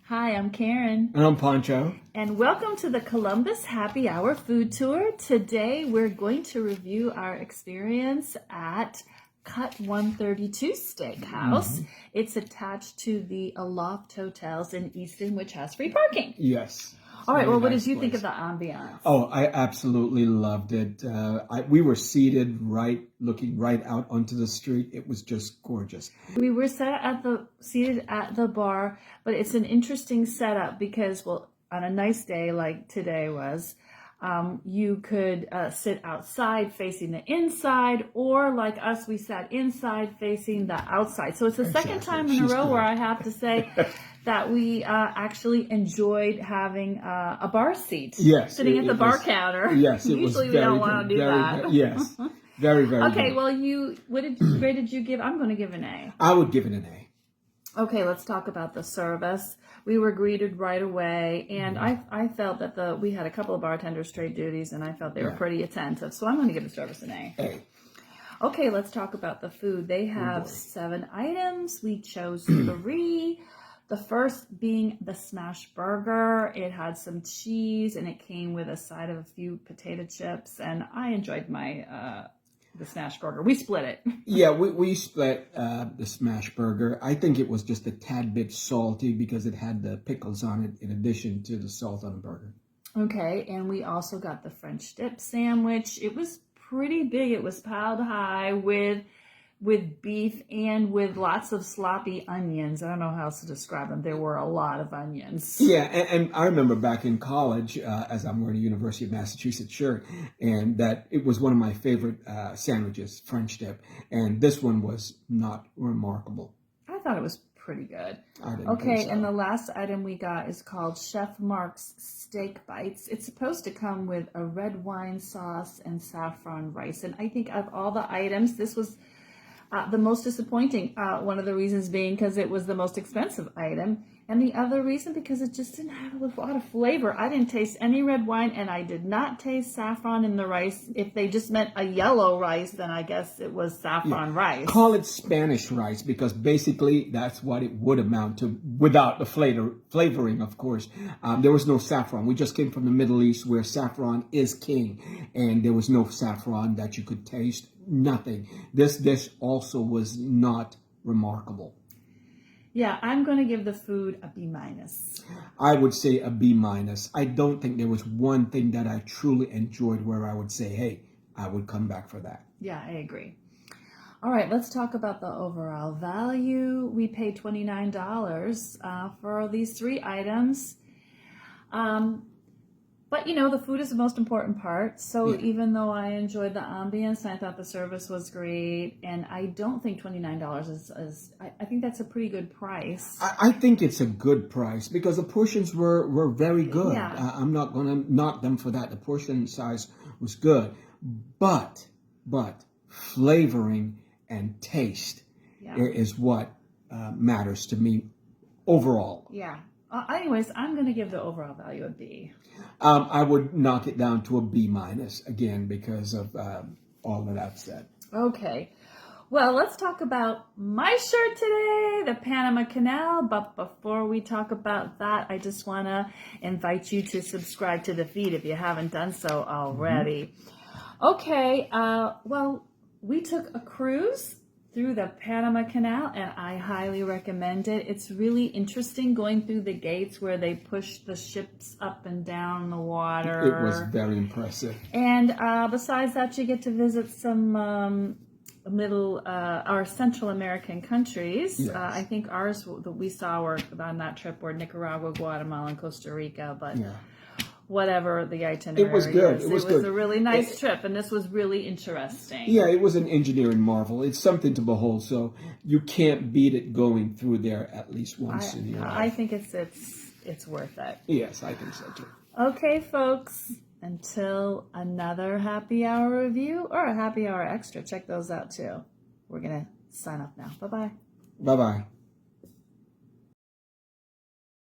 Hi, I'm Karen. And I'm Pancho. And welcome to the Columbus Happy Hour Food Tour. Today we're going to review our experience at Cut 132 Steakhouse. It's attached to the Aloft Hotels in Easton, which has free parking. Yes. All right, well, what did you think of the ambiance? Oh, I absolutely loved it. We were seated looking right out onto the street. It was just gorgeous. We were seated at the bar, but it's an interesting setup because, well, on a nice day like today was, you could sit outside facing the inside, or like us, we sat inside facing the outside. So it's the second time in a row where I have to say that we actually enjoyed having a bar seat. Yes, sitting at the bar counter. Yes, it Usually was we don't want to do that. Yes, very Okay, good. well, what grade did you give? I'm going to give an A. I would give it an A. Okay, let's talk about the service. We were greeted right away, and I felt that we had a couple of bartenders trade duties, and I felt they were pretty attentive. So I'm going to give the service an A. A. Okay, let's talk about the food. They have 7 items. We chose 3. The first being the smash burger. It had some cheese, and it came with a side of a few potato chips, and I enjoyed the smash burger. We split it. Yeah, we split the smash burger. I think it was just a tad bit salty because it had the pickles on it in addition to the salt on the burger. Okay, and we also got the French dip sandwich. It was pretty big. It was piled high with beef and with lots of sloppy onions. I don't know how else to describe them. There were a lot of onions. Yeah, and I remember back in college, as I'm wearing a University of Massachusetts shirt, and that it was one of my favorite sandwiches, French dip, and this one was not remarkable. I thought it was pretty good. I didn't Okay, think so. and the last item we got is called Chef Mark's Steak Bites. It's supposed to come with a red wine sauce and saffron rice, and I think of all the items, this was the most disappointing. One of the reasons being because it was the most expensive item, and the other reason because it just didn't have a lot of flavor. I didn't taste any red wine, and I did not taste saffron in the rice. If they just meant a yellow rice, then I guess it was saffron rice. Call it Spanish rice because basically that's what it would amount to without the flavoring, of course. There was no saffron. We just came from the Middle East where saffron is king, and there was no saffron that you could taste. Nothing. This dish also was not remarkable. Yeah, I'm going to give the food a B-. I would say a B-. I don't think there was one thing that I truly enjoyed where I would say, hey, I would come back for that. Yeah, I agree. All right, let's talk about the overall value. We paid $29 for these 3 items. But, you know, the food is the most important part. So even though I enjoyed the ambience and I thought the service was great, and I don't think $29 is I think that's a pretty good price. I think it's a good price because the portions were very good. Yeah. I'm not going to knock them for that. The portion size was good. But flavoring and taste is what matters to me overall. Yeah. Anyways, I'm going to give the overall value a B. I would knock it down to a B- again because of all of that said. Okay. Well, let's talk about my shirt today, the Panama Canal. But before we talk about that, I just want to invite you to subscribe to the feed if you haven't done so already. Okay. Well, we took a cruise through the Panama Canal, and I highly recommend it. It's really interesting going through the gates where they push the ships up and down the water. It was very impressive. And besides that, you get to visit some our Central American countries. Yes. I think ours that we saw were on that trip were Nicaragua, Guatemala, and Costa Rica, but whatever the itinerary It was good. is. It was a really nice trip, and this was really interesting. Yeah, it was an engineering marvel. It's something to behold, so you can't beat it going through there at least once in your life. I think it's worth it. Yes, I think so too. Okay, folks, until another happy hour review or a happy hour extra, check those out too. We're going to sign off now. Bye-bye. Bye-bye.